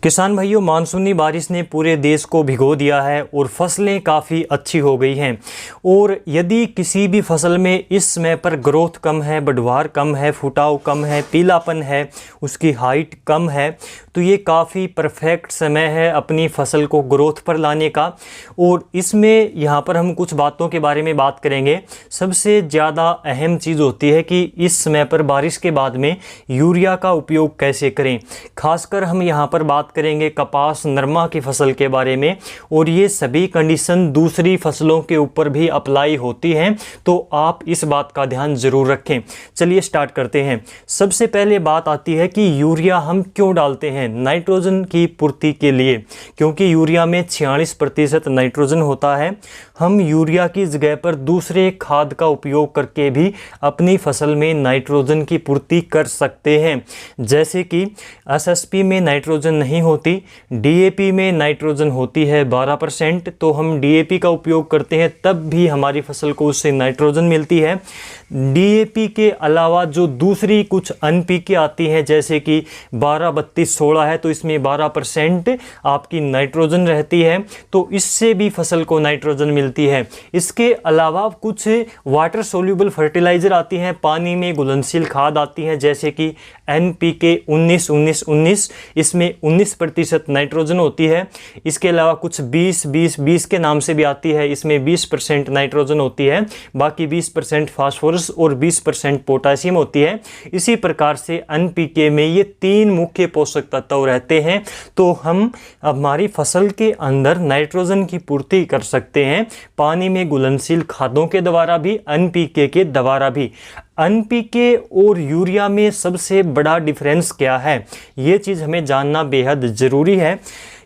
किसान भाइयों, मानसूनी बारिश ने पूरे देश को भिगो दिया है और फसलें काफ़ी अच्छी हो गई हैं। और यदि किसी भी फसल में इस समय पर ग्रोथ कम है, बढ़वार कम है, फुटाव कम है, पीलापन है, उसकी हाइट कम है, तो ये काफ़ी परफेक्ट समय है अपनी फसल को ग्रोथ पर लाने का। और इसमें यहाँ पर हम कुछ बातों के बारे में बात करेंगे। सबसे ज़्यादा अहम चीज़ होती है कि इस समय पर बारिश के बाद में यूरिया का उपयोग कैसे करें। खासकर हम यहाँ पर बात करेंगे कपास नरमा की फसल के बारे में, और ये सभी कंडीशन दूसरी फसलों के ऊपर भी अप्लाई होती हैं, तो आप इस बात का ध्यान ज़रूर रखें। चलिए स्टार्ट करते हैं। सबसे पहले बात आती है कि यूरिया हम क्यों डालते हैं। नाइट्रोजन की पूर्ति के लिए, क्योंकि यूरिया में 46% नाइट्रोजन होता है। हम यूरिया की जगह पर दूसरे खाद का उपयोग करके भी अपनी फसल में नाइट्रोजन की पूर्ति कर सकते हैं। जैसे कि एसएसपी में नाइट्रोजन नहीं होती, डीएपी में नाइट्रोजन होती है 12%, तो हम डीएपी का उपयोग करते हैं, तब भी हमारी फसल को उससे नाइट्रोजन मिलती है। डीएपी के अलावा जो दूसरी कुछ एनपीके आती हैं, जैसे कि 12, 32, 16 है, तो इसमें 12% आपकी नाइट्रोजन रहती है, तो इससे भी फसल को नाइट्रोजन मिलती है। इसके अलावा कुछ वाटर सोल्यूबल फर्टिलाइज़र आती हैं, पानी में घुलनशील खाद आती हैं, जैसे कि एनपीके 19-19-19, इसमें 19% नाइट्रोजन होती है। इसके अलावा कुछ 20-20-20 के नाम से भी आती है, इसमें 20% नाइट्रोजन होती है, बाकी 20% फास्फोरस और 20% पोटासियम होती है। इसी प्रकार से एनपीके में ये 3 मुख्य पोषक तत्व रहते हैं, तो हम हमारी फसल के अंदर नाइट्रोजन की पूर्ति कर सकते हैं पानी में घुलनशील खादों के द्वारा भी, एनपीके के द्वारा भी। एनपीके और यूरिया में सबसे बड़ा डिफरेंस क्या है, ये चीज़ हमें जानना बेहद ज़रूरी है।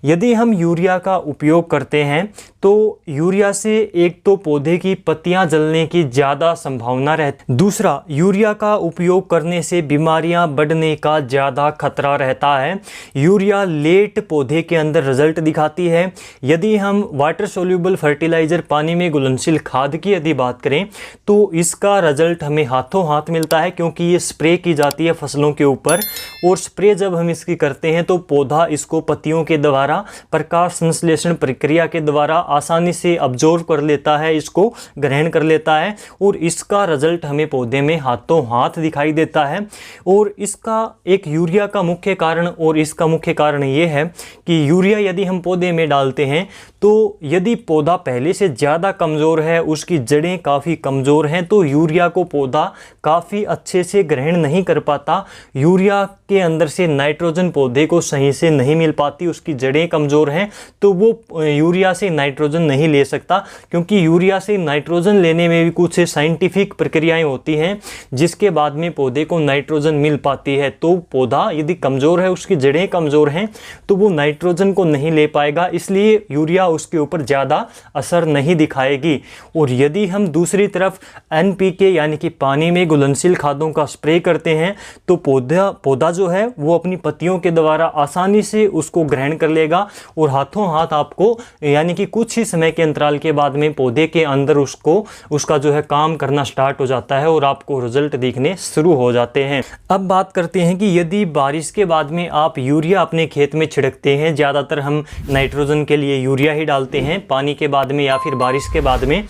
यदि हम यूरिया का उपयोग करते हैं तो यूरिया से एक तो पौधे की पत्तियां जलने की ज़्यादा संभावना रहती, दूसरा यूरिया का उपयोग करने से बीमारियां बढ़ने का ज़्यादा खतरा रहता है। यूरिया लेट पौधे के अंदर रिजल्ट दिखाती है। यदि हम वाटर सोल्यूबल फर्टिलाइज़र पानी में घुलनशील खाद की यदि बात करें तो इसका रिजल्ट हमें हाथों हाथ मिलता है, क्योंकि ये स्प्रे की जाती है फसलों के ऊपर, और स्प्रे जब हम इसकी करते हैं तो पौधा इसको पत्तियों के द्वारा प्रकाश संश्लेषण प्रक्रिया के द्वारा आसानी से अब्जॉर्ब कर लेता है, इसको ग्रहण कर लेता है, और इसका रिजल्ट हमें पौधे में हाथों हाथ दिखाई देता है। और इसका एक यूरिया का मुख्य कारण, और इसका मुख्य कारण ये है कि यूरिया यदि हम पौधे में डालते हैं तो यदि पौधा पहले से ज़्यादा कमज़ोर है, उसकी जड़ें काफ़ी कमज़ोर हैं, तो यूरिया को पौधा काफ़ी अच्छे से ग्रहण नहीं कर पाता। यूरिया के अंदर से नाइट्रोजन पौधे को सही से नहीं मिल पाती, उसकी जड़ें कमज़ोर हैं, तो वो यूरिया से नाइट्रोजन नहीं ले सकता। क्योंकि यूरिया से नाइट्रोजन लेने में भी कुछ साइंटिफिक प्रक्रियाएं होती हैं, जिसके बाद में पौधे को नाइट्रोजन मिल पाती है। तो पौधा यदि कमज़ोर है, उसकी जड़ें कमज़ोर हैं, तो वो नाइट्रोजन को नहीं ले पाएगा, इसलिए यूरिया उसके ऊपर ज़्यादा असर नहीं दिखाएगी। और यदि हम दूसरी तरफ एनपीके यानी कि पानी में घुलनशील खादों का स्प्रे करते हैं तो पौधा जो है वो अपनी पत्तियों के द्वारा आसानी से उसको ग्रहण कर लेगा, और हाथों हाथ आपको यानी कि कुछ ही समय के अंतराल के बाद में पौधे के अंदर उसका जो है काम करना स्टार्ट हो जाता है, और आपको रिजल्ट दिखने शुरू हो जाते हैं। अब बात करते हैं कि यदि बारिश के बाद में आप यूरिया अपने खेत में छिड़कते हैं, ज़्यादातर हम नाइट्रोजन के लिए यूरिया ही डालते हैं पानी के बाद में या फिर बारिश के बाद में,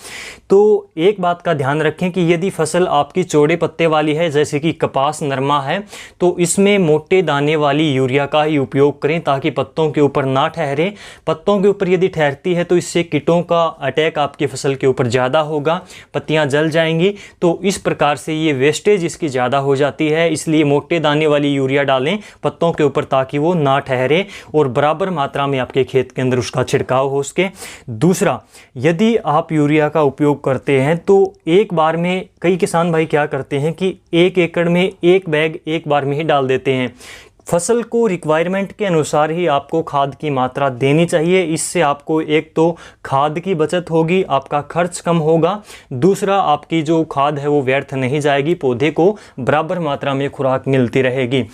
तो एक बात का ध्यान रखें कि यदि फसल आपकी चौड़े पत्ते वाली है, जैसे कि कपास नरमा है, तो इसमें मोटे दाने वाली यूरिया का ही उपयोग करें, ताकि पत्तों के ऊपर ना ठहरे। पत्तों के ऊपर यदि ठहरती है तो इससे कीटों का अटैक आपकी फसल के ऊपर ज़्यादा होगा, पत्तियां जल जाएंगी, तो इस प्रकार से ये वेस्टेज इसकी ज़्यादा हो जाती है। इसलिए मोटे दाने वाली यूरिया डालें पत्तों के ऊपर, ताकि वो ना ठहरे और बराबर मात्रा में आपके खेत के अंदर उसका छिड़काव हो सके। दूसरा, यदि आप यूरिया का उपयोग करते हैं तो एक बार में, कई किसान भाई क्या करते हैं कि 1 एकड़ में 1 बैग एक बार में ही डाल देते हैं। फसल को रिक्वायरमेंट के अनुसार ही आपको खाद की मात्रा देनी चाहिए। इससे आपको एक तो खाद की बचत होगी, आपका खर्च कम होगा, दूसरा आपकी जो खाद है वो व्यर्थ नहीं जाएगी, पौधे को बराबर मात्रा में खुराक मिलती रहेगी।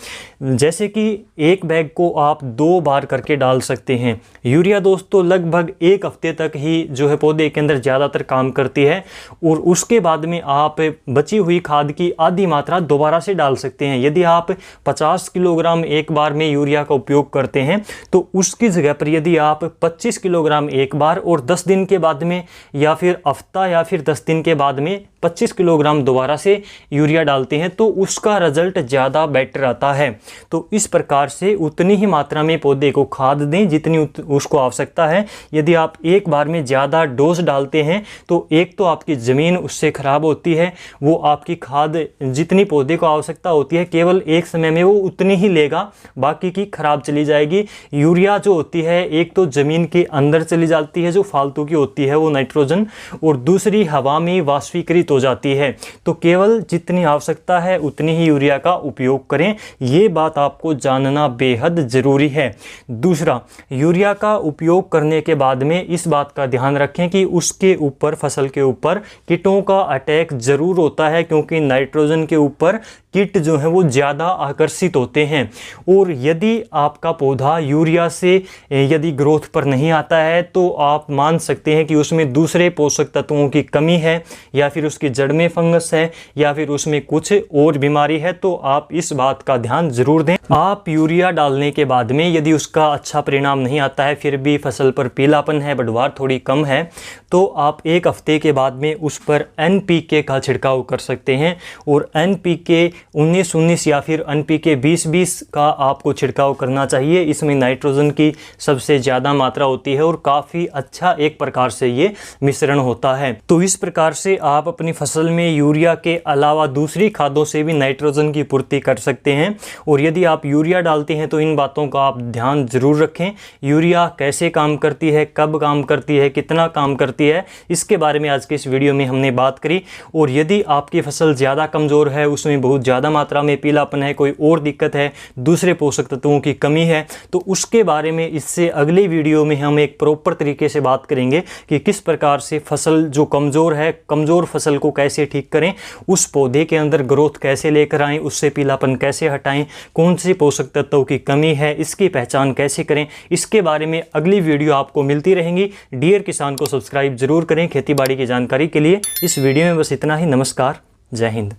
जैसे कि 1 बैग को आप 2 बार करके डाल सकते हैं। यूरिया दोस्तों लगभग 1 हफ्ते तक ही जो है पौधे के अंदर ज़्यादातर काम करती है, और उसके बाद में आप बची हुई खाद की आधी मात्रा दोबारा से डाल सकते हैं। यदि आप 50 किलोग्राम किलोग्राम एक बार में यूरिया का उपयोग करते हैं तो उसकी जगह पर यदि आप 25 किलोग्राम एक बार और 10 दिन के बाद में या फिर हफ्ता या फिर 10 दिन के बाद में 25 किलोग्राम दोबारा से यूरिया डालते हैं तो उसका रिजल्ट ज़्यादा बेटर आता है। तो इस प्रकार से उतनी ही मात्रा में पौधे को खाद दें जितनी उसको आवश्यकता है। यदि आप एक बार में ज़्यादा डोज डालते हैं तो एक तो आपकी ज़मीन उससे ख़राब होती है, वो आपकी खाद जितनी पौधे को आवश्यकता होती है केवल एक समय में वो उतनी ही लेगा, बाकी की खराब चली जाएगी। यूरिया जो होती है एक तो ज़मीन के अंदर चली जाती है जो फालतू की होती है वो नाइट्रोजन, और दूसरी हवा में वाष्पीकृत हो जाती है। तो केवल जितनी आवश्यकता है उतनी ही यूरिया का उपयोग करें, ये बात आपको जानना बेहद ज़रूरी है। दूसरा, यूरिया का उपयोग करने के बाद में इस बात का ध्यान रखें कि उसके ऊपर, फसल के ऊपर कीटों का अटैक ज़रूर होता है, क्योंकि नाइट्रोजन के ऊपर कीट जो है वो ज़्यादा आकर्षित होते हैं। और यदि आपका पौधा यूरिया से यदि ग्रोथ पर नहीं आता है तो आप मान सकते हैं कि उसमें दूसरे पोषक तत्वों की कमी है, या फिर उसकी जड़ में फंगस है, या फिर उसमें कुछ और बीमारी है। तो आप इस बात का ध्यान ज़रूर दें। आप यूरिया डालने के बाद में यदि उसका अच्छा परिणाम नहीं आता है, फिर भी फसल पर पीलापन है, पैदावार थोड़ी कम है, तो आप एक हफ्ते के बाद में उस पर NPK का छिड़काव कर सकते हैं। और NPK 19-19 या फिर NPK 20-20 का आपको छिड़काव करना चाहिए। इसमें नाइट्रोजन की सबसे ज़्यादा मात्रा होती है और काफ़ी अच्छा एक प्रकार से ये मिश्रण होता है। तो इस प्रकार से आप अपनी फसल में यूरिया के अलावा दूसरी खादों से भी नाइट्रोजन की पूर्ति कर सकते हैं। और यदि आप यूरिया डालते हैं तो इन बातों का आप ध्यान ज़रूर रखें। यूरिया कैसे काम करती है, कब काम करती है, कितना काम करती है, इसके बारे में आज के इस वीडियो में हमने बात करी। और यदि आपकी फसल ज़्यादा कमज़ोर है, उसमें बहुत ज़्यादा मात्रा में पीलापन है, कोई और दिक्कत है, दूसरे पोषक तत्वों की कमी है, तो उसके बारे में इससे अगले वीडियो में हम एक प्रॉपर तरीके से बात करेंगे कि किस प्रकार से फसल जो कमज़ोर है, कमज़ोर फसल को कैसे ठीक करें, उस पौधे के अंदर ग्रोथ कैसे लेकर आएँ, उससे पीलापन कैसे हटाएं, कौन से पोषक तत्वों की कमी है, इसकी पहचान कैसे करें, इसके बारे में अगली वीडियो आपको मिलती रहेंगी। डियर किसान को सब्सक्राइब जरूर करें खेती बाड़ी की जानकारी के लिए। इस वीडियो में बस इतना ही। नमस्कार, जय हिंद।